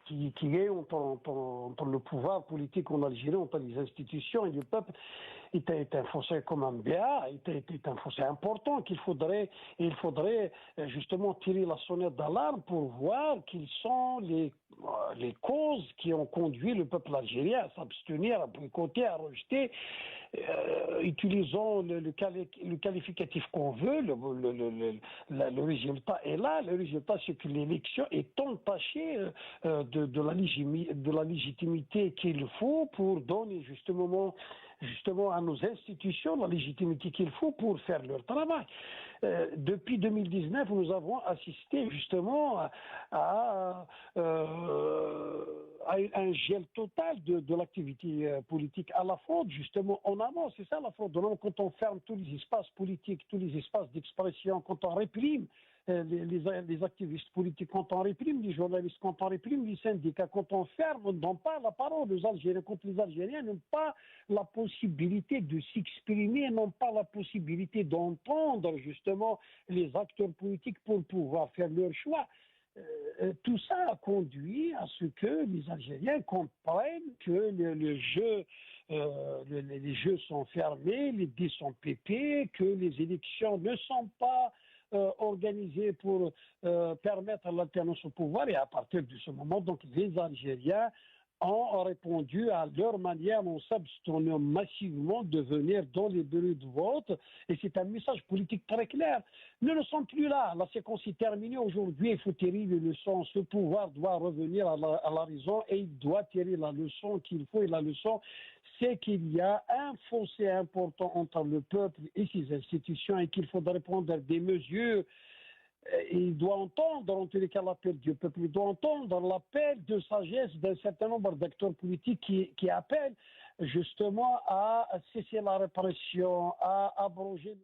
qui est entre le pouvoir politique en Algérie, entre les institutions et le peuple, est un fossé comme un bien, est un fossé important il faudrait justement tirer la sonnette d'alarme pour voir quelles sont les causes qui ont conduit le peuple algérien à s'abstenir, à boycotter, à rejeter. Utilisons le qualificatif qu'on veut, le résultat est là. Le résultat, c'est que l'élection est entachée de la légitimité qu'il faut pour donner justement à nos institutions la légitimité qu'il faut pour faire leur travail. Depuis 2019, nous avons assisté justement à un gel total de l'activité politique, à la fraude justement en amont. C'est ça la fraude. Donc, quand on ferme tous les espaces politiques, tous les espaces d'expression, quand on réprime les activistes politiques, quand on réprime les journalistes, quand on réprime les syndicats, quand on ferme, on ne donne pas la parole aux Algériens, quand les Algériens n'ont pas la possibilité de s'exprimer, n'ont pas la possibilité d'entendre justement les acteurs politiques pour pouvoir faire leur choix. Tout ça a conduit à ce que les Algériens comprennent que les jeux sont fermés, les dés sont pépés, que les élections ne sont pas organisées pour permettre l'alternance au pouvoir. Et à partir de ce moment, donc, les Algériens ont répondu à leur manière en s'abstenant massivement de venir dans les bureaux de vote. Et c'est un message politique très clair. Nous ne sommes plus là. La séquence est terminée. Aujourd'hui, il faut tirer les leçons. Ce pouvoir doit revenir à la raison et il doit tirer la leçon qu'il faut. Et la leçon, c'est qu'il y a un fossé important entre le peuple et ses institutions et qu'il faudrait prendre des mesures. Il doit entendre, en tous les cas, l'appel du peuple. Il doit entendre l'appel de sagesse d'un certain nombre d'acteurs politiques qui appellent justement à cesser la répression, à abroger